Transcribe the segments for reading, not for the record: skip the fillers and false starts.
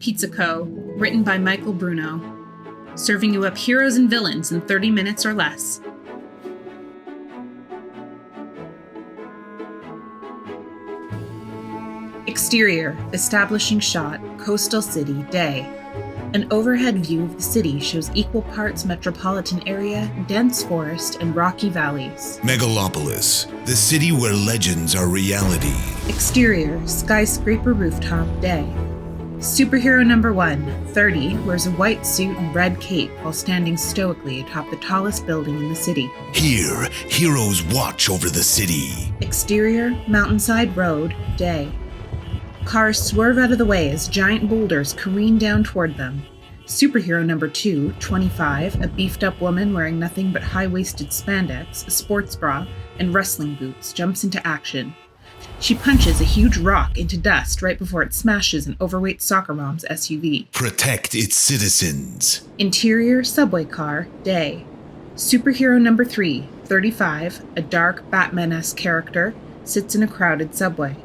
Pizza Co., written by Michael Bruno. Serving you up heroes and villains in 30 minutes or less. Exterior, establishing shot, coastal city, day. An overhead view of the city shows equal parts metropolitan area, dense forest, and rocky valleys. Megalopolis, the city where legends are reality. Exterior, skyscraper rooftop, day. Superhero number 1, 30, wears a white suit and red cape while standing stoically atop the tallest building in the city. Here, heroes watch over the city. Exterior, mountainside road, day. Cars swerve out of the way as giant boulders careen down toward them. Superhero number 2, 25, a beefed-up woman wearing nothing but high-waisted spandex, a sports bra, and wrestling boots, jumps into action. She punches a huge rock into dust right before it smashes an overweight soccer mom's SUV. Protect its citizens. Interior, subway car, day. Superhero number 3, 35, a dark Batman-esque character, sits in a crowded subway.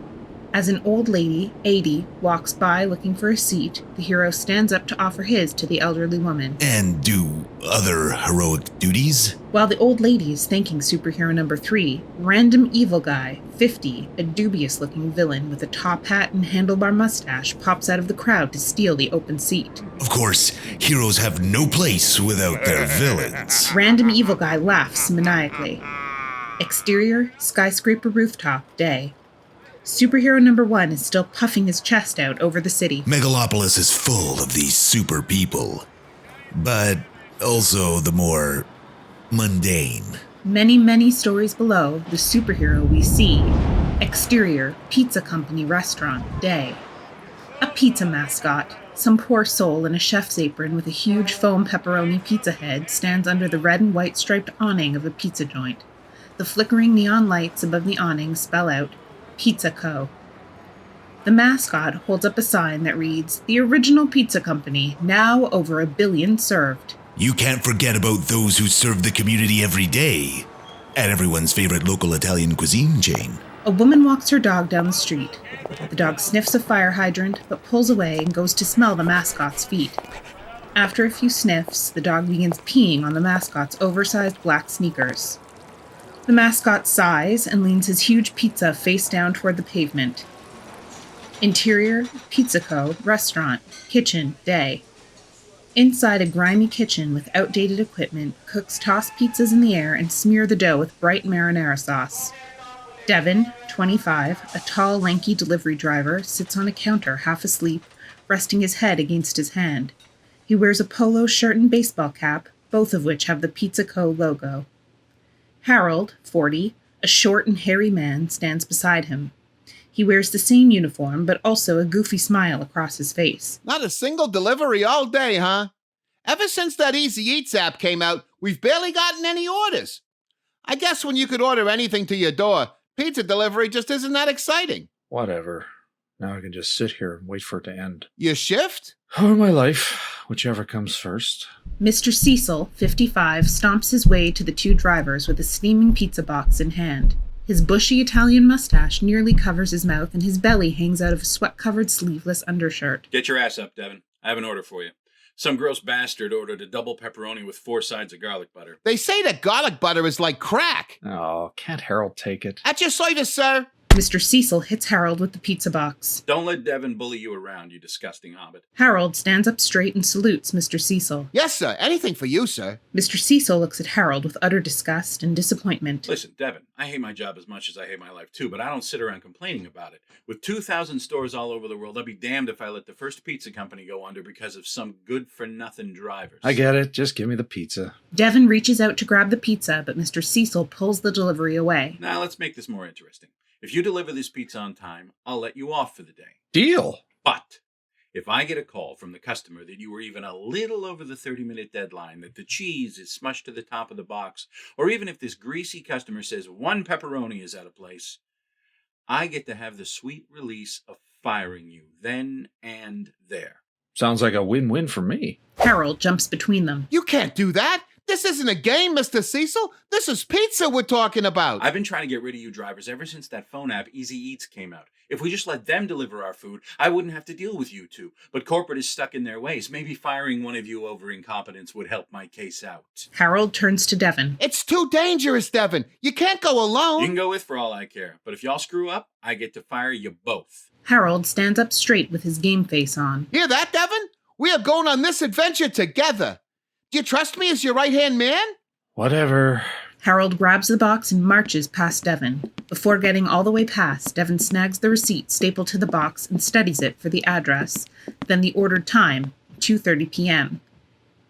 As an old lady, 80, walks by looking for a seat, the hero stands up to offer his to the elderly woman. And do other heroic duties? While the old lady is thanking superhero number 3, random evil guy, 50, a dubious-looking villain with a top hat and handlebar mustache, pops out of the crowd to steal the open seat. Of course, heroes have no place without their villains. Random evil guy laughs maniacally. Exterior, skyscraper rooftop, day. Superhero number 1 is still puffing his chest out over the city. Megalopolis is full of these super people, but also the more mundane. Many, many stories below, the superhero we see. Exterior, pizza company restaurant, day. A pizza mascot, some poor soul in a chef's apron with a huge foam pepperoni pizza head, stands under the red and white striped awning of a pizza joint. The flickering neon lights above the awning spell out, Pizza Co. The mascot holds up a sign that reads, "The original pizza company, now over 1 billion served." You can't forget about those who serve the community every day at everyone's favorite local Italian cuisine chain. A woman walks her dog down the street. The dog sniffs a fire hydrant, but pulls away and goes to smell the mascot's feet. After a few sniffs, the dog begins peeing on the mascot's oversized black sneakers. The mascot sighs and leans his huge pizza face down toward the pavement. Interior, Pizza Co., restaurant, kitchen, day. Inside a grimy kitchen with outdated equipment, cooks toss pizzas in the air and smear the dough with bright marinara sauce. Devon, 25, a tall, lanky delivery driver, sits on a counter half asleep, resting his head against his hand. He wears a polo shirt and baseball cap, both of which have the Pizza Co. logo. Harold, 40, a short and hairy man, stands beside him. He wears the same uniform, but also a goofy smile across his face. Not a single delivery all day, huh? Ever since that Easy Eats app came out, we've barely gotten any orders. I guess when you could order anything to your door, pizza delivery just isn't that exciting. Whatever. Now I can just sit here and wait for it to end. Your shift? Or my life, whichever comes first. Mr. Cecil, 55, stomps his way to the two drivers with a steaming pizza box in hand. His bushy Italian mustache nearly covers his mouth, and his belly hangs out of a sweat-covered sleeveless undershirt. Get your ass up, Devon. I have an order for you. Some gross bastard ordered a double pepperoni with 4 sides of garlic butter. They say that garlic butter is like crack. Oh, can't Harold take it? At your service, sir. Mr. Cecil hits Harold with the pizza box. Don't let Devon bully you around, you disgusting hobbit. Harold stands up straight and salutes Mr. Cecil. Yes, sir. Anything for you, sir. Mr. Cecil looks at Harold with utter disgust and disappointment. Listen, Devon, I hate my job as much as I hate my life too, but I don't sit around complaining about it. With 2,000 stores all over the world, I'd be damned if I let the first pizza company go under because of some good-for-nothing drivers. I get it. Just give me the pizza. Devon reaches out to grab the pizza, but Mr. Cecil pulls the delivery away. Now, let's make this more interesting. If you deliver this pizza on time, I'll let you off for the day. Deal. But if I get a call from the customer that you were even a little over the 30-minute deadline, that the cheese is smushed to the top of the box, or even if this greasy customer says 1 pepperoni is out of place, I get to have the sweet release of firing you then and there. Sounds like a win-win for me. Harold jumps between them. You can't do that. This isn't a game, Mr. Cecil. This is pizza we're talking about. I've been trying to get rid of you drivers ever since that phone app Easy Eats came out. If we just let them deliver our food, I wouldn't have to deal with you two. But corporate is stuck in their ways. Maybe firing one of you over incompetence would help my case out. Harold turns to Devon. It's too dangerous, Devon. You can't go alone. You can go with for all I care. But if y'all screw up, I get to fire you both. Harold stands up straight with his game face on. Hear that, Devon? We are going on this adventure together. Do you trust me as your right-hand man? Whatever. Harold grabs the box and marches past Devon. Before getting all the way past, Devon snags the receipt stapled to the box and studies it for the address, then the ordered time, 2:30 p.m.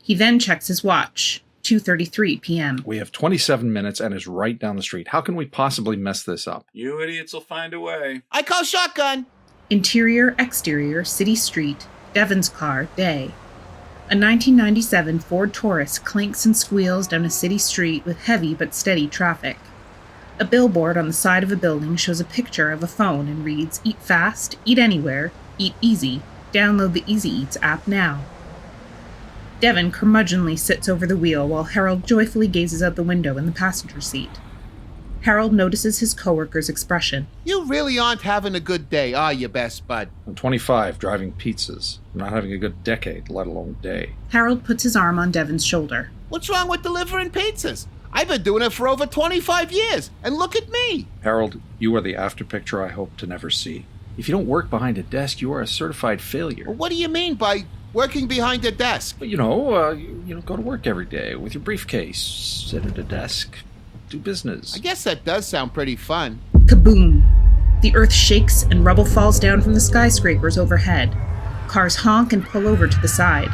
He then checks his watch, 2:33 p.m. We have 27 minutes and it's right down the street. How can we possibly mess this up? You idiots will find a way. I call shotgun. Interior, exterior, city street, Devon's car, day. A 1997 Ford Taurus clanks and squeals down a city street with heavy but steady traffic. A billboard on the side of a building shows a picture of a phone and reads, "Eat fast, eat anywhere, eat easy. Download the Easy Eats app now." Devon curmudgeonly sits over the wheel while Harold joyfully gazes out the window in the passenger seat. Harold notices his coworker's expression. You really aren't having a good day, are you, best bud? I'm 25, driving pizzas. I'm not having a good decade, let alone day. Harold puts his arm on Devon's shoulder. What's wrong with delivering pizzas? I've been doing it for over 25 years, and look at me. Harold, you are the after picture I hope to never see. If you don't work behind a desk, you are a certified failure. What do you mean by working behind a desk? But you go to work every day with your briefcase, sit at a desk, do business. I guess that does sound pretty fun. Kaboom! The earth shakes and rubble falls down from the skyscrapers overhead. Cars honk and pull over to the side.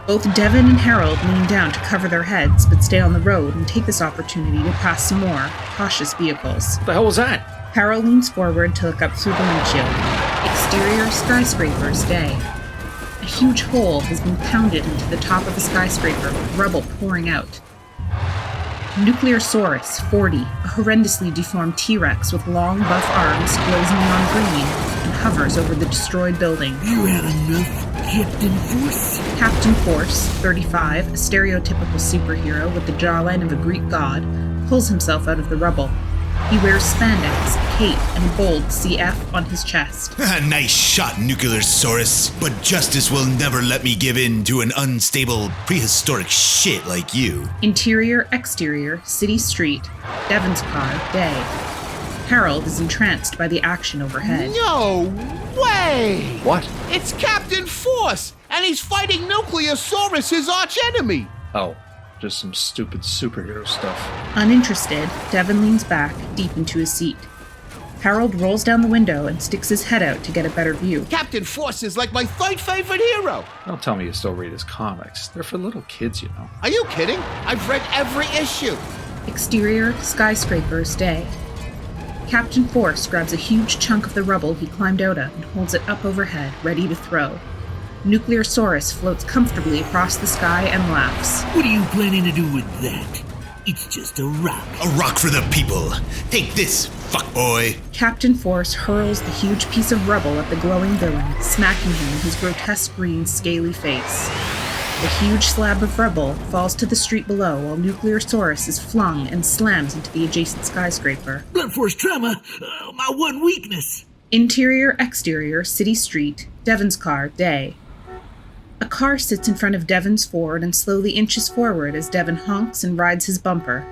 Both Devon and Harold lean down to cover their heads, but stay on the road and take this opportunity to pass some more cautious vehicles. What the hell was that? Harold leans forward to look up through the windshield. Exterior skyscrapers, day. A huge hole has been pounded into the top of the skyscraper with rubble pouring out. Nuclearsaurus, 40, a horrendously deformed T-Rex with long, buff arms, glows neon green and hovers over the destroyed building. You had enough, Captain Force? Captain Force, 35, a stereotypical superhero with the jawline of a Greek god, pulls himself out of the rubble. He wears spandex, a cape, and a bold CF on his chest. Nice shot, Nuclearsaurus, but justice will never let me give in to an unstable, prehistoric shit like you. Interior, exterior, city street, Devon's car, day. Harold is entranced by the action overhead. No way! What? It's Captain Force, and he's fighting Nuclearsaurus, his archenemy. Oh, just some stupid superhero stuff. Uninterested, Devon leans back, deep into his seat. Harold rolls down the window and sticks his head out to get a better view. Captain Force is like my third favorite hero. Don't tell me you still read his comics. They're for little kids, you know. Are you kidding? I've read every issue. Exterior, skyscrapers, day. Captain Force grabs a huge chunk of the rubble he climbed out of and holds it up overhead, ready to throw. Nuclearsaurus floats comfortably across the sky and laughs. What are you planning to do with that? It's just a rock. A rock for the people. Take this, fuckboy. Captain Force hurls the huge piece of rubble at the glowing villain, smacking him in his grotesque green, scaly face. The huge slab of rubble falls to the street below while Nuclearsaurus is flung and slams into the adjacent skyscraper. Blunt force trauma, my one weakness. Interior, exterior, city street, Devon's car, day. A car sits in front of Devon's Ford and slowly inches forward as Devon honks and rides his bumper.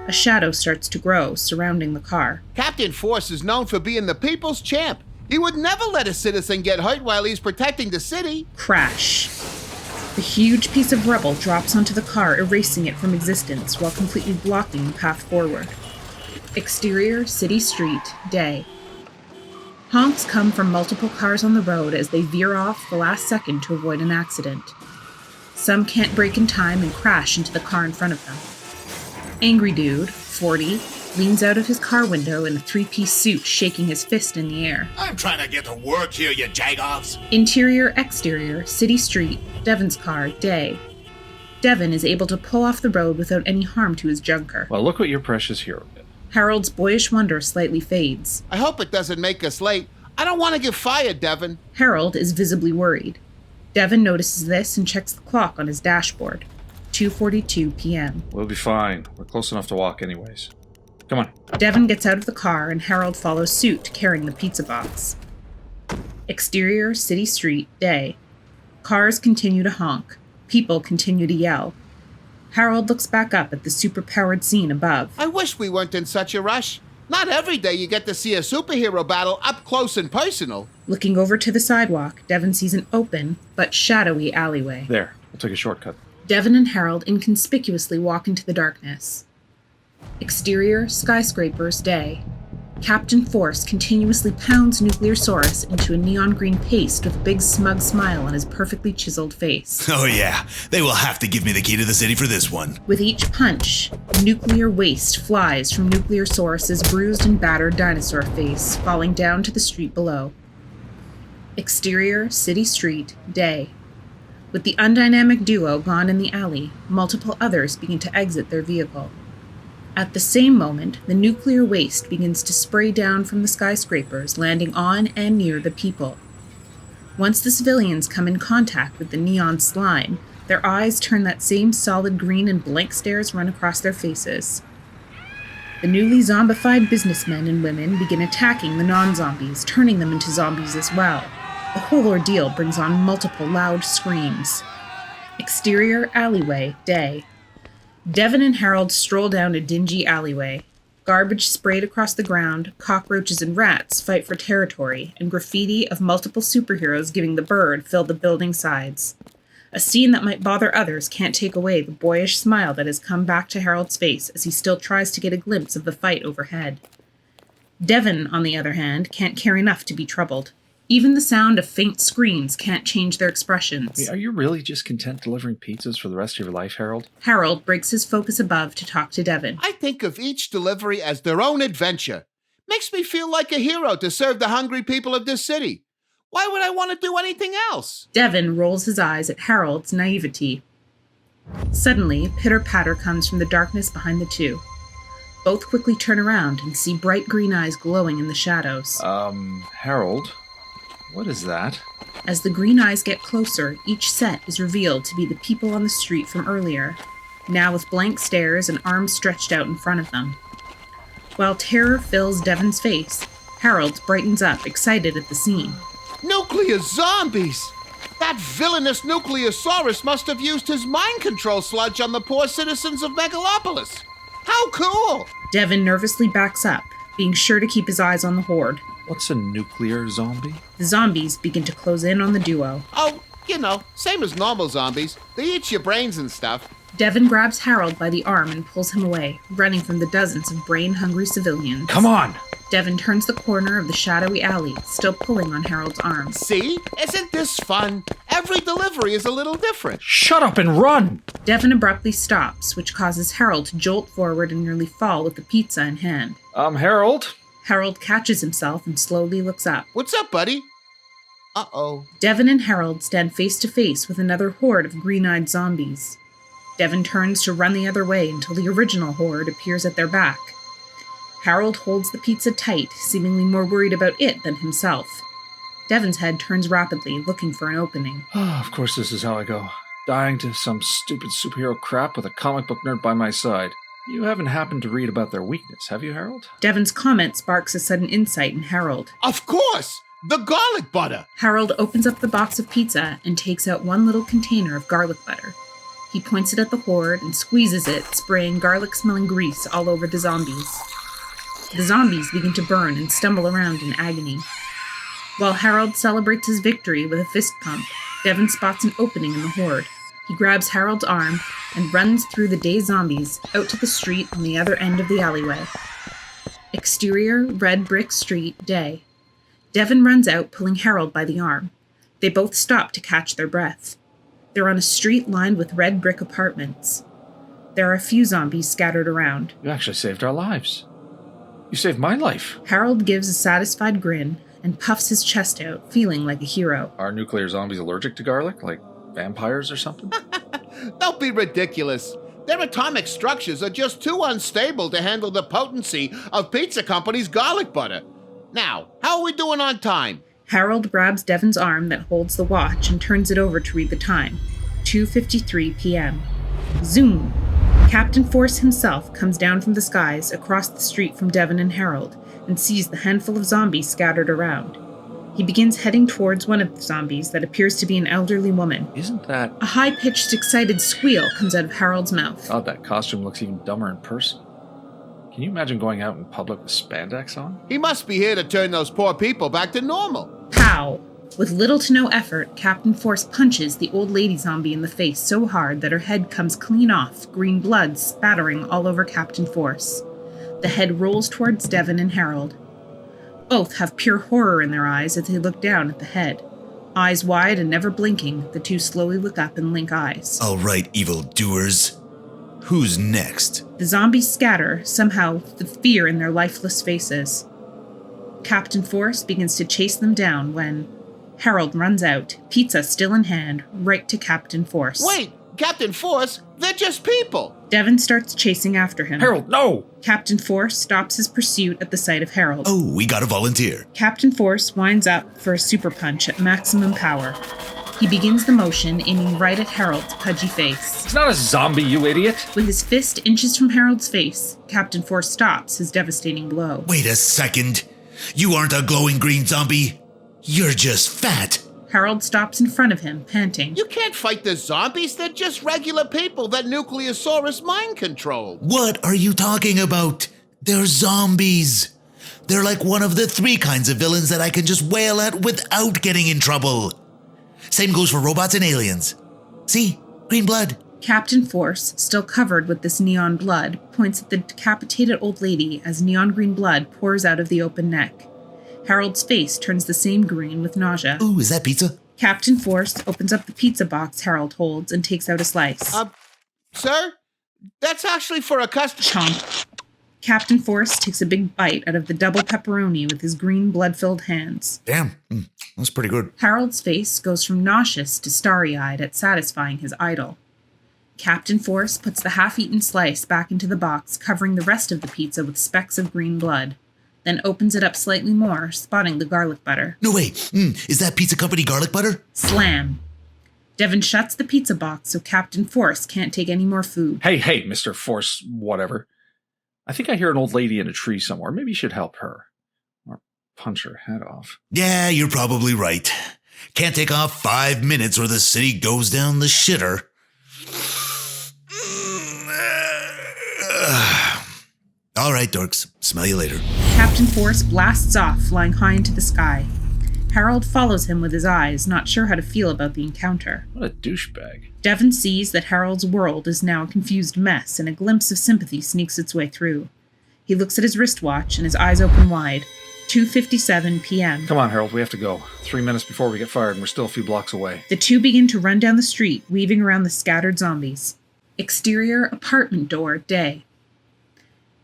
A shadow starts to grow, surrounding the car. Captain Force is known for being the people's champ. He would never let a citizen get hurt while he's protecting the city. Crash. The huge piece of rubble drops onto the car, erasing it from existence while completely blocking the path forward. Exterior, city street, day. Honks come from multiple cars on the road as they veer off the last second to avoid an accident. Some can't brake in time and crash into the car in front of them. Angry dude, 40, leans out of his car window in a three-piece suit, shaking his fist in the air. I'm trying to get to work here, you jagoffs. Interior, exterior, city street, Devon's car, day. Devon is able to pull off the road without any harm to his junker. Well, look what your precious hero did. Harold's boyish wonder slightly fades. I hope it doesn't make us late. I don't want to get fired, Devon. Harold is visibly worried. Devon notices this and checks the clock on his dashboard. 2:42 p.m. We'll be fine. We're close enough to walk anyways. Come on. Devon gets out of the car and Harold follows suit, carrying the pizza box. Exterior, city street, day. Cars continue to honk. People continue to yell. Harold looks back up at the superpowered scene above. I wish we weren't in such a rush. Not every day you get to see a superhero battle up close and personal. Looking over to the sidewalk, Devon sees an open but shadowy alleyway. There. We'll take a shortcut. Devon and Harold inconspicuously walk into the darkness. Exterior, skyscrapers, day. Captain Force continuously pounds Nuclearsaurus into a neon green paste with a big smug smile on his perfectly chiseled face. Oh yeah, they will have to give me the key to the city for this one. With each punch, nuclear waste flies from Nuclearsaurus's bruised and battered dinosaur face, falling down to the street below. Exterior, city street, day. With the undynamic duo gone in the alley, multiple others begin to exit their vehicle. At the same moment, the nuclear waste begins to spray down from the skyscrapers, landing on and near the people. Once the civilians come in contact with the neon slime, their eyes turn that same solid green and blank stares run across their faces. The newly zombified businessmen and women begin attacking the non-zombies, turning them into zombies as well. The whole ordeal brings on multiple loud screams. Exterior, alleyway, day. Devon and Harold stroll down a dingy alleyway. Garbage sprayed across the ground, cockroaches and rats fight for territory, and graffiti of multiple superheroes giving the bird fill the building sides. A scene that might bother others can't take away the boyish smile that has come back to Harold's face as he still tries to get a glimpse of the fight overhead. Devon, on the other hand, can't care enough to be troubled. Even the sound of faint screams can't change their expressions. Are you really just content delivering pizzas for the rest of your life, Harold? Harold breaks his focus above to talk to Devon. I think of each delivery as their own adventure. Makes me feel like a hero to serve the hungry people of this city. Why would I want to do anything else? Devon rolls his eyes at Harold's naivety. Suddenly, pitter-patter comes from the darkness behind the two. Both quickly turn around and see bright green eyes glowing in the shadows. Harold? What is that? As the green eyes get closer, each set is revealed to be the people on the street from earlier, now with blank stares and arms stretched out in front of them. While terror fills Devon's face, Harold brightens up, excited at the scene. Nuclear zombies! That villainous Nuclearsaurus must have used his mind control sludge on the poor citizens of Megalopolis. How cool! Devon nervously backs up, being sure to keep his eyes on the horde. What's a nuclear zombie? The zombies begin to close in on the duo. Oh, same as normal zombies. They eat your brains and stuff. Devon grabs Harold by the arm and pulls him away, running from the dozens of brain-hungry civilians. Come on! Devon turns the corner of the shadowy alley, still pulling on Harold's arm. See? Isn't this fun? Every delivery is a little different. Shut up and run! Devon abruptly stops, which causes Harold to jolt forward and nearly fall with the pizza in hand. Harold? Harold catches himself and slowly looks up. What's up, buddy? Uh-oh. Devon and Harold stand face to face with another horde of green-eyed zombies. Devon turns to run the other way until the original horde appears at their back. Harold holds the pizza tight, seemingly more worried about it than himself. Devon's head turns rapidly, looking for an opening. Of course this is how I go. Dying to some stupid superhero crap with a comic book nerd by my side. You haven't happened to read about their weakness, have you, Harold? Devon's comment sparks a sudden insight in Harold. Of course! The garlic butter! Harold opens up the box of pizza and takes out one little container of garlic butter. He points it at the horde and squeezes it, spraying garlic-smelling grease all over the zombies. The zombies begin to burn and stumble around in agony. While Harold celebrates his victory with a fist pump, Devon spots an opening in the horde. He grabs Harold's arm and runs through the dazed zombies out to the street on the other end of the alleyway. Exterior, red brick street, day. Devon runs out, pulling Harold by the arm. They both stop to catch their breath. They're on a street lined with red brick apartments. There are a few zombies scattered around. You actually saved our lives. You saved my life. Harold gives a satisfied grin and puffs his chest out, feeling like a hero. Are nuclear zombies allergic to garlic? Like vampires or something? Don't be ridiculous. Their atomic structures are just too unstable to handle the potency of Pizza Company's garlic butter. Now, how are we doing on time? Harold grabs Devon's arm that holds the watch and turns it over to read the time. 2:53 p.m. Zoom! Captain Force himself comes down from the skies across the street from Devon and Harold and sees the handful of zombies scattered around. He begins heading towards one of the zombies that appears to be an elderly woman. Isn't that... A high-pitched, excited squeal comes out of Harold's mouth. God, that costume looks even dumber in person. Can you imagine going out in public with spandex on? He must be here to turn those poor people back to normal. Pow! With little to no effort, Captain Force punches the old lady zombie in the face so hard that her head comes clean off, green blood spattering all over Captain Force. The head rolls towards Devon and Harold. Both have pure horror in their eyes as they look down at the head. Eyes wide and never blinking, the two slowly look up and link eyes. All right, evildoers. Who's next? The zombies scatter, somehow with fear in their lifeless faces. Captain Force begins to chase them down when Harold runs out, pizza still in hand, right to Captain Force. Wait, Captain Force? They're just people. Devon starts chasing after him. Harold, no! Captain Force stops his pursuit at the sight of Harold. Oh, we got a volunteer. Captain Force winds up for a super punch at maximum power. He begins the motion, aiming right at Harold's pudgy face. It's not a zombie, you idiot! With his fist inches from Harold's face, Captain Force stops his devastating blow. Wait a second. You aren't a glowing green zombie. You're just fat. Harold stops in front of him, panting. You can't fight the zombies. They're just regular people that Nuclearsaurus mind controlled. What are you talking about? They're zombies. They're like one of the 3 kinds of villains that I can just wail at without getting in trouble. Same goes for robots and aliens. See? Green blood. Captain Force, still covered with this neon blood, points at the decapitated old lady as neon green blood pours out of the open neck. Harold's face turns the same green with nausea. Ooh, is that pizza? Captain Force opens up the pizza box Harold holds and takes out a slice. Sir? That's actually for a customer. Chomp. Captain Force takes a big bite out of the double pepperoni with his green blood-filled hands. Damn, that's pretty good. Harold's face goes from nauseous to starry-eyed at satisfying his idol. Captain Force puts the half-eaten slice back into the box, covering the rest of the pizza with specks of green blood, then opens it up slightly more, spotting the garlic butter. No way, is that pizza company garlic butter? Slam. Devon shuts the pizza box so Captain Force can't take any more food. Hey, Mr. Force, whatever. I think I hear an old lady in a tree somewhere. Maybe you should help her. Or punch her head off. Yeah, you're probably right. Can't take off 5 minutes or the city goes down the shitter. All right, dorks. Smell you later. Captain Force blasts off, flying high into the sky. Harold follows him with his eyes, not sure how to feel about the encounter. What a douchebag. Devon sees that Harold's world is now a confused mess, and a glimpse of sympathy sneaks its way through. He looks at his wristwatch, and his eyes open wide. 2:57 p.m. Come on, Harold, we have to go. 3 minutes before we get fired, and we're still a few blocks away. The two begin to run down the street, weaving around the scattered zombies. Exterior apartment door, day.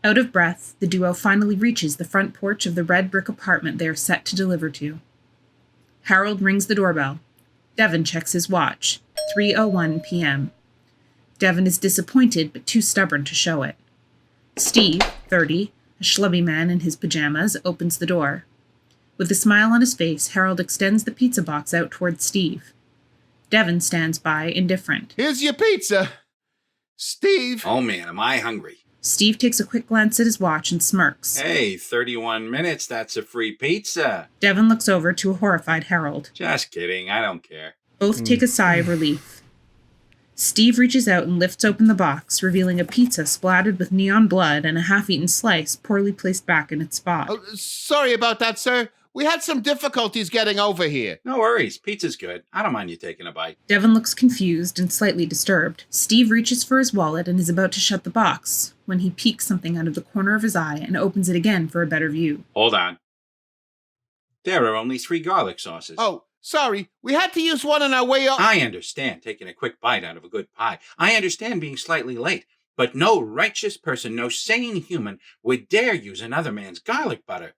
Out of breath, the duo finally reaches the front porch of the red brick apartment they are set to deliver to. Harold rings the doorbell. Devon checks his watch. 3:01 p.m. Devon is disappointed but too stubborn to show it. Steve, 30, a schlubby man in his pajamas, opens the door. With a smile on his face, Harold extends the pizza box out towards Steve. Devon stands by, indifferent. Here's your pizza. Steve. Oh man, am I hungry. Steve takes a quick glance at his watch and smirks. Hey, 31 minutes, that's a free pizza. Devon looks over to a horrified Harold. Just kidding, I don't care. Both take a sigh of relief. Steve reaches out and lifts open the box, revealing a pizza splattered with neon blood and a half-eaten slice poorly placed back in its spot. Oh, sorry about that, sir. We had some difficulties getting over here. No worries, pizza's good. I don't mind you taking a bite. Devon looks confused and slightly disturbed. Steve reaches for his wallet and is about to shut the box when he peeks something out of the corner of his eye and opens it again for a better view. Hold on. There are only 3 garlic sauces. Oh, sorry. We had to use one on our way up. I understand taking a quick bite out of a good pie. I understand being slightly late. But no righteous person, no sane human would dare use another man's garlic butter.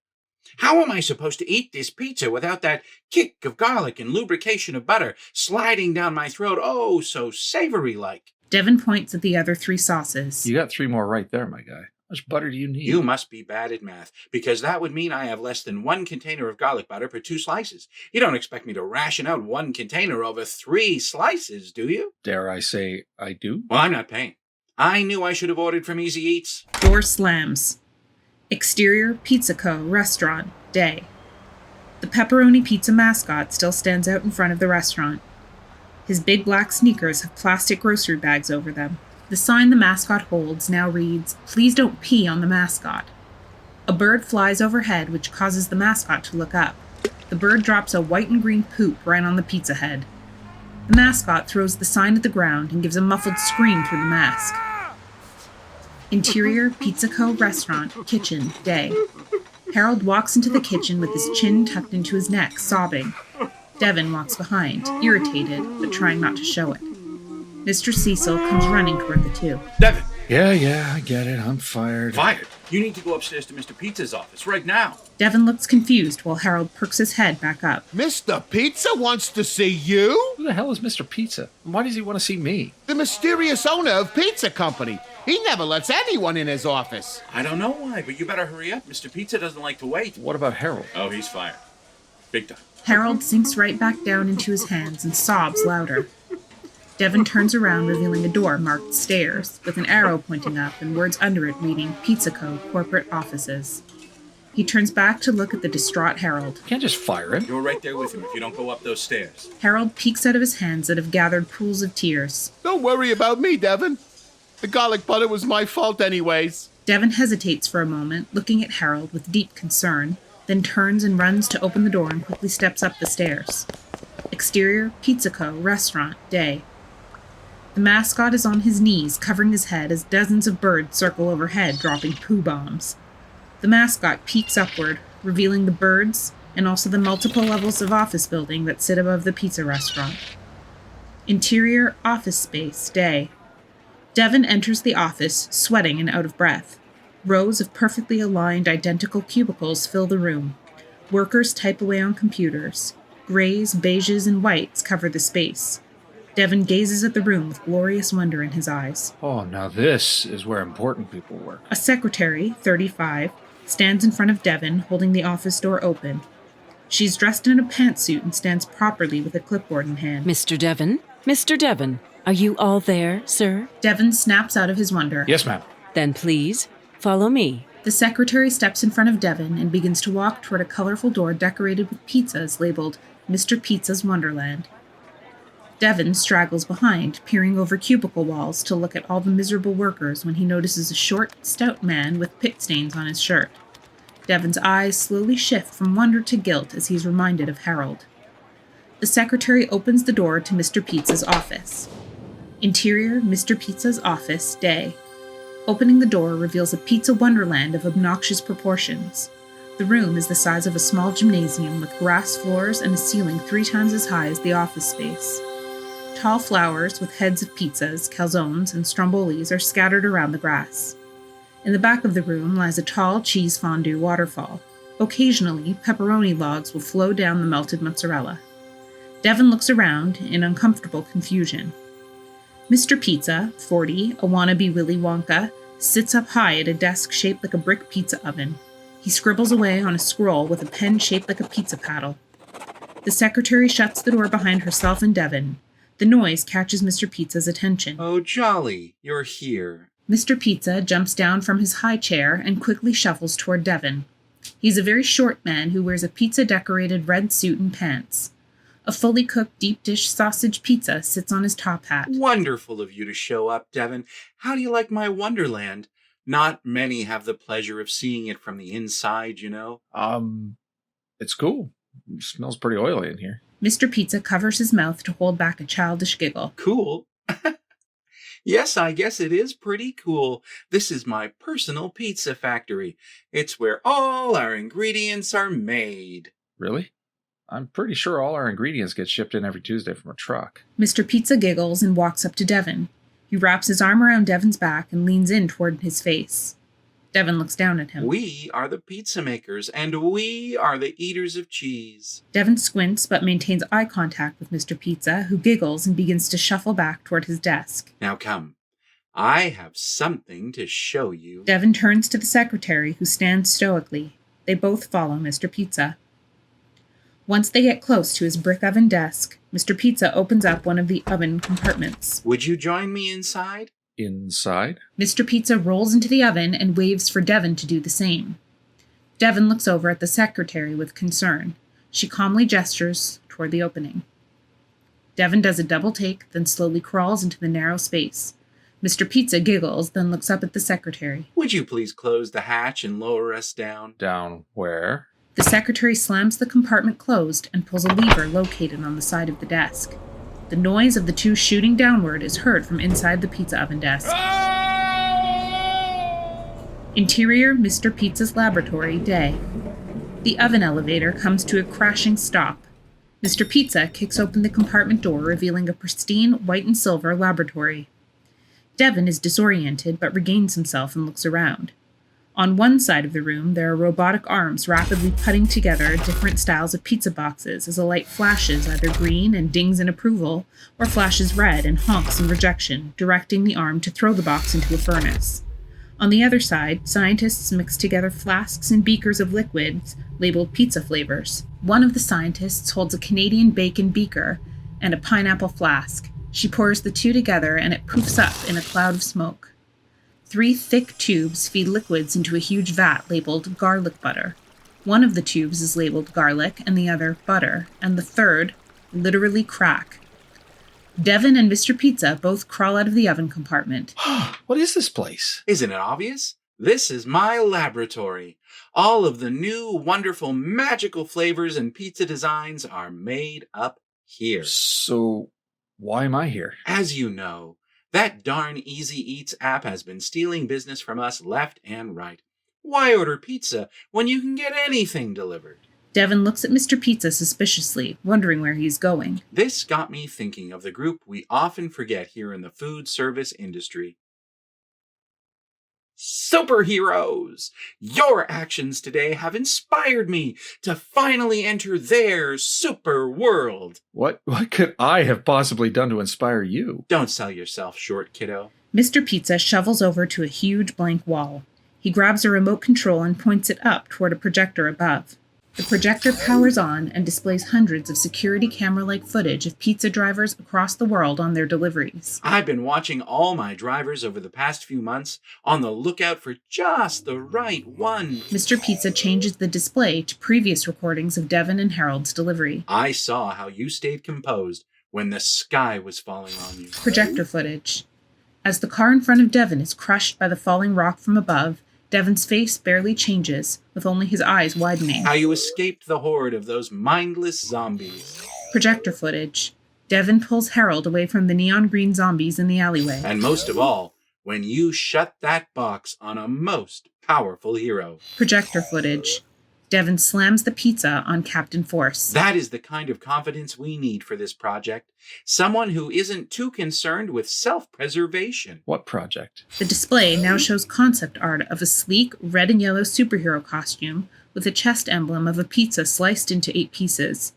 How am I supposed to eat this pizza without that kick of garlic and lubrication of butter sliding down my throat, oh, so savory-like? Devon points at the other 3 sauces. You got 3 more right there, my guy. How much butter do you need? You must be bad at math, because that would mean I have less than 1 container of garlic butter per 2 slices. You don't expect me to ration out 1 container over 3 slices, do you? Dare I say I do? Well, I'm not paying. I knew I should have ordered from Easy Eats. Door slams. Exterior, Pizza Co. Restaurant, day. The pepperoni pizza mascot still stands out in front of the restaurant. His big black sneakers have plastic grocery bags over them. The sign the mascot holds now reads, "Please don't pee on the mascot." A bird flies overhead, which causes the mascot to look up. The bird drops a white and green poop right on the pizza head. The mascot throws the sign at the ground and gives a muffled scream through the mask. Interior, Pizza Co. Restaurant, kitchen, day. Harold walks into the kitchen with his chin tucked into his neck, sobbing. Devon walks behind, irritated, but trying not to show it. Mr. Cecil comes running toward the two. Devon! Yeah, I get it. I'm fired. Fired? You need to go upstairs to Mr. Pizza's office right now. Devon looks confused while Harold perks his head back up. Mr. Pizza wants to see you? Who the hell is Mr. Pizza? And why does he want to see me? The mysterious owner of Pizza Company. He never lets anyone in his office. I don't know why, but you better hurry up. Mr. Pizza doesn't like to wait. What about Harold? Oh, he's fired. Big time. Harold sinks right back down into his hands and sobs louder. Devon turns around, revealing a door marked stairs, with an arrow pointing up and words under it reading Pizza Co. Corporate Offices. He turns back to look at the distraught Harold. You can't just fire him. You're right there with him if you don't go up those stairs. Harold peeks out of his hands that have gathered pools of tears. Don't worry about me, Devon. The garlic butter was my fault anyways. Devon hesitates for a moment, looking at Harold with deep concern, then turns and runs to open the door and quickly steps up the stairs. Exterior, Pizza Co. Restaurant, day. The mascot is on his knees, covering his head as dozens of birds circle overhead, dropping poo bombs. The mascot peeks upward, revealing the birds and also the multiple levels of office building that sit above the pizza restaurant. Interior, office space, day. Devon enters the office, sweating and out of breath. Rows of perfectly aligned, identical cubicles fill the room. Workers type away on computers. Grays, beiges, and whites cover the space. Devon gazes at the room with glorious wonder in his eyes. Oh, now this is where important people work. A secretary, 35, stands in front of Devon, holding the office door open. She's dressed in a pantsuit and stands properly with a clipboard in hand. Mr. Devon? Mr. Devon, are you all there, sir? Devon snaps out of his wonder. Yes, ma'am. Then please, follow me. The secretary steps in front of Devon and begins to walk toward a colorful door decorated with pizzas labeled Mr. Pizza's Wonderland. Devon straggles behind, peering over cubicle walls to look at all the miserable workers when he notices a short, stout man with pit stains on his shirt. Devon's eyes slowly shift from wonder to guilt as he's reminded of Harold. The secretary opens the door to Mr. Pizza's office. Interior, Mr. Pizza's office, day. Opening the door reveals a pizza wonderland of obnoxious proportions. The room is the size of a small gymnasium with grass floors and a ceiling 3 times as high as the office space. Tall flowers with heads of pizzas, calzones, and strombolis are scattered around the grass. In the back of the room lies a tall cheese fondue waterfall. Occasionally, pepperoni logs will flow down the melted mozzarella. Devon looks around in uncomfortable confusion. Mr. Pizza, 40, a wannabe Willy Wonka, sits up high at a desk shaped like a brick pizza oven. He scribbles away on a scroll with a pen shaped like a pizza paddle. The secretary shuts the door behind herself and Devon. The noise catches Mr. Pizza's attention. Oh, jolly, you're here. Mr. Pizza jumps down from his high chair and quickly shuffles toward Devon. He's a very short man who wears a pizza-decorated red suit and pants. A fully cooked deep dish sausage pizza sits on his top hat. Wonderful of you to show up, Devon. How do you like my Wonderland? Not many have the pleasure of seeing it from the inside, you know. It's cool. It smells pretty oily in here. Mr. Pizza covers his mouth to hold back a childish giggle. Cool. Yes, I guess it is pretty cool. This is my personal pizza factory. It's where all our ingredients are made. Really? I'm pretty sure all our ingredients get shipped in every Tuesday from a truck. Mr. Pizza giggles and walks up to Devon. He wraps his arm around Devon's back and leans in toward his face. Devon looks down at him. We are the pizza makers, and we are the eaters of cheese. Devon squints but maintains eye contact with Mr. Pizza, who giggles and begins to shuffle back toward his desk. Now come. I have something to show you. Devon turns to the secretary, who stands stoically. They both follow Mr. Pizza. Once they get close to his brick oven desk, Mr. Pizza opens up one of the oven compartments. Would you join me inside? inside? Mr. Pizza rolls into the oven and waves for Devon to do the same. Devon looks over at the secretary with concern. She calmly gestures toward the opening. Devon does a double take, then slowly crawls into the narrow space. Mr. Pizza giggles, then looks up at the secretary. Would you please close the hatch and lower us down? Down where? The secretary slams the compartment closed and pulls a lever located on the side of the desk. The noise of the two shooting downward is heard from inside the pizza oven desk. Interior, Mr. Pizza's laboratory, day. The oven elevator comes to a crashing stop. Mr. Pizza kicks open the compartment door, revealing a pristine white and silver laboratory. Devon is disoriented but regains himself and looks around. On one side of the room, there are robotic arms rapidly putting together different styles of pizza boxes as a light flashes either green and dings in approval, or flashes red and honks in rejection, directing the arm to throw the box into a furnace. On the other side, scientists mix together flasks and beakers of liquids labeled pizza flavors. One of the scientists holds a Canadian bacon beaker and a pineapple flask. She pours the two together and it poofs up in a cloud of smoke. 3 thick tubes feed liquids into a huge vat labeled garlic butter. One of the tubes is labeled garlic and the other butter, and the third, literally crack. Devon and Mr. Pizza both crawl out of the oven compartment. What is this place? Isn't it obvious? This is my laboratory. All of the new, wonderful, magical flavors and pizza designs are made up here. So, why am I here? As you know, that darn Easy Eats app has been stealing business from us left and right. Why order pizza when you can get anything delivered? Devon looks at Mr. Pizza suspiciously, wondering where he's going. This got me thinking of the group we often forget here in the food service industry. Superheroes! Your actions today have inspired me to finally enter their super world. What could I have possibly done to inspire you? Don't sell yourself short, kiddo. Mr. Pizza shovels over to a huge blank wall. He grabs a remote control and points it up toward a projector above. The projector powers on and displays hundreds of security camera-like footage of pizza drivers across the world on their deliveries. I've been watching all my drivers over the past few months on the lookout for just the right one. Mr. Pizza changes the display to previous recordings of Devon and Harold's delivery. I saw how you stayed composed when the sky was falling on you. Projector footage. As the car in front of Devon is crushed by the falling rock from above, Devon's face barely changes, with only his eyes widening. How you escaped the horde of those mindless zombies. Projector footage. Devon pulls Harold away from the neon green zombies in the alleyway. And most of all, when you shut that box on a most powerful hero. Projector footage. Devon slams the pizza on Captain Force. That is the kind of confidence we need for this project. Someone who isn't too concerned with self-preservation. What project? The display now shows concept art of a sleek red and yellow superhero costume with a chest emblem of a pizza sliced into 8 pieces.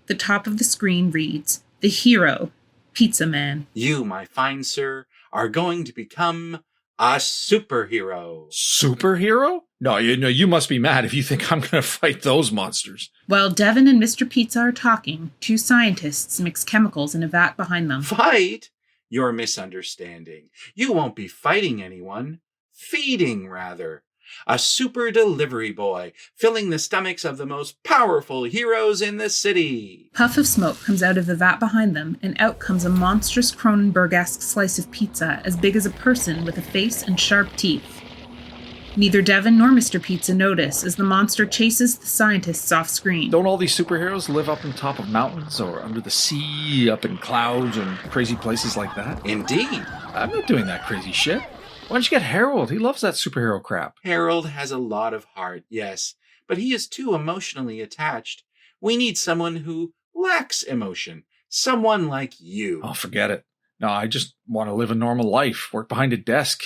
The top of the screen reads, "The Hero, Pizza Man." You, my fine sir, are going to become a superhero. Superhero? No, you must be mad if you think I'm going to fight those monsters. While Devon and Mr. Pizza are talking, 2 scientists mix chemicals in a vat behind them. Fight? You're misunderstanding. You won't be fighting anyone. Feeding, rather. A super delivery boy, filling the stomachs of the most powerful heroes in the city. Puff of smoke comes out of the vat behind them, and out comes a monstrous Cronenberg-esque slice of pizza as big as a person with a face and sharp teeth. Neither Devon nor Mr. Pizza notice as the monster chases the scientists off screen. Don't all these superheroes live up on top of mountains or under the sea, up in clouds and crazy places like that? Indeed. I'm not doing that crazy shit. Why don't you get Harold? He loves that superhero crap. Harold has a lot of heart, yes, but he is too emotionally attached. We need someone who lacks emotion. Someone like you. Oh, forget it. No, I just want to live a normal life, work behind a desk.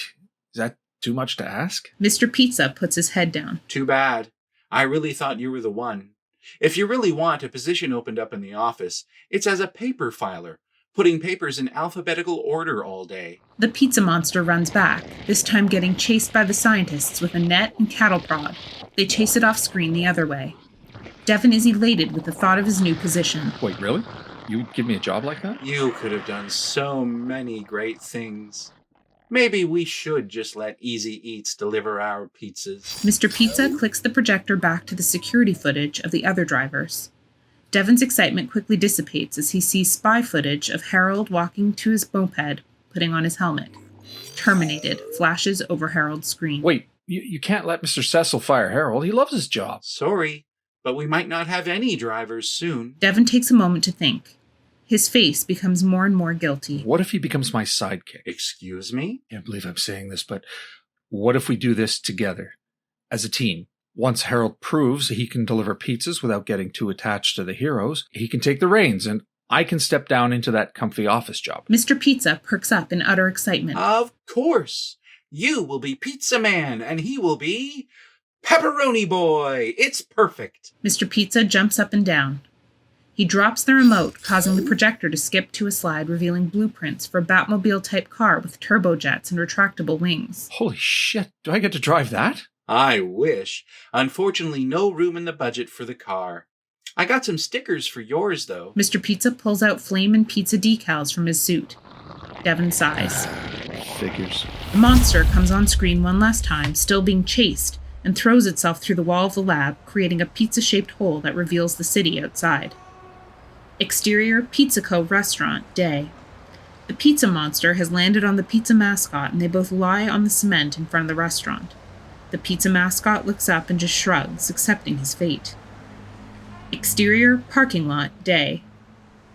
Is that too much to ask? Mr. Pizza puts his head down. Too bad. I really thought you were the one. If you really want a position opened up in the office, it's as a paper filer, putting papers in alphabetical order all day. The pizza monster runs back, this time getting chased by the scientists with a net and cattle prod. They chase it off screen the other way. Devon is elated with the thought of his new position. Wait, really? You would give me a job like that? You could have done so many great things. Maybe we should just let Easy Eats deliver our pizzas. Mr. Pizza clicks the projector back to the security footage of the other drivers. Devon's excitement quickly dissipates as he sees spy footage of Harold walking to his moped, putting on his helmet. Terminated flashes over Harold's screen. Wait, you can't let Mr. Cecil fire Harold. He loves his job. Sorry, but we might not have any drivers soon. Devon takes a moment to think. His face becomes more and more guilty. What if he becomes my sidekick? Excuse me? I can't believe I'm saying this, but what if we do this together, as a team? Once Harold proves he can deliver pizzas without getting too attached to the heroes, he can take the reins, and I can step down into that comfy office job. Mr. Pizza perks up in utter excitement. Of course. You will be Pizza Man, and he will be Pepperoni Boy. It's perfect. Mr. Pizza jumps up and down. He drops the remote, causing the projector to skip to a slide revealing blueprints for a Batmobile-type car with turbojets and retractable wings. Holy shit, do I get to drive that? I wish. Unfortunately, no room in the budget for the car. I got some stickers for yours, though. Mr. Pizza pulls out flame and pizza decals from his suit. Devon sighs. Figures. The monster comes on screen one last time, still being chased, and throws itself through the wall of the lab, creating a pizza-shaped hole that reveals the city outside. Exterior, Pizza Co. restaurant, day. The pizza monster has landed on the pizza mascot, and they both lie on the cement in front of the restaurant. The pizza mascot looks up and just shrugs, accepting his fate. Exterior, parking lot, day.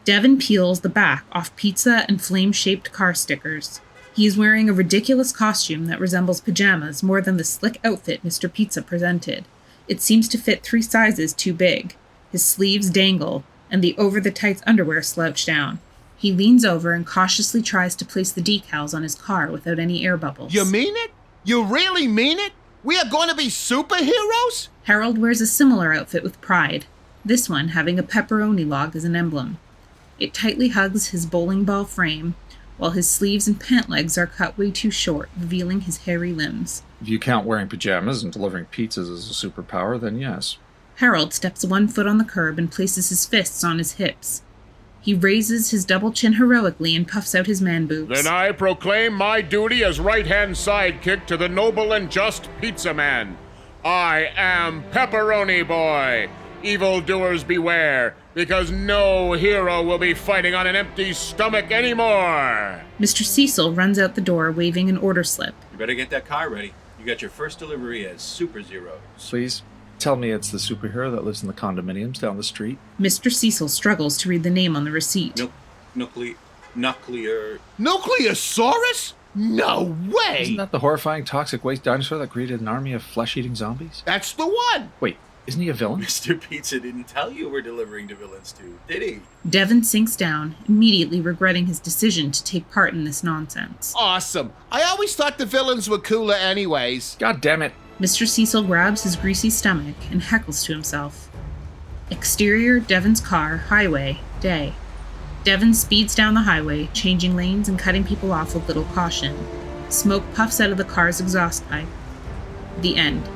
Devon peels the back off pizza and flame-shaped car stickers. He is wearing a ridiculous costume that resembles pajamas more than the slick outfit Mr. Pizza presented. It seems to fit 3 sizes too big. His sleeves dangle, and the over-the-tights underwear slouch down. He leans over and cautiously tries to place the decals on his car without any air bubbles. You mean it? You really mean it? We are going to be superheroes? Harold wears a similar outfit with pride, this one having a pepperoni log as an emblem. It tightly hugs his bowling ball frame, while his sleeves and pant legs are cut way too short, revealing his hairy limbs. If you count wearing pajamas and delivering pizzas as a superpower, then yes. Harold steps 1 foot on the curb and places his fists on his hips. He raises his double chin heroically and puffs out his man boobs. Then I proclaim my duty as right-hand sidekick to the noble and just Pizza Man. I am Pepperoni Boy. Evildoers beware, because no hero will be fighting on an empty stomach anymore. Mr. Cecil runs out the door waving an order slip. You better get that car ready. You got your first delivery as Super Zero. Please, tell me it's the superhero that lives in the condominiums down the street. Mr. Cecil struggles to read the name on the receipt. Nuclearsaurus? No way! Isn't that the horrifying toxic waste dinosaur that created an army of flesh-eating zombies? That's the one! Wait, isn't he a villain? Mr. Pizza didn't tell you we're delivering to villains too, did he? Devon sinks down, immediately regretting his decision to take part in this nonsense. Awesome. I always thought the villains were cooler anyways. God damn it. Mr. Cecil grabs his greasy stomach and heckles to himself. Exterior, Devon's car, highway, day. Devon speeds down the highway, changing lanes and cutting people off with little caution. Smoke puffs out of the car's exhaust pipe. The end.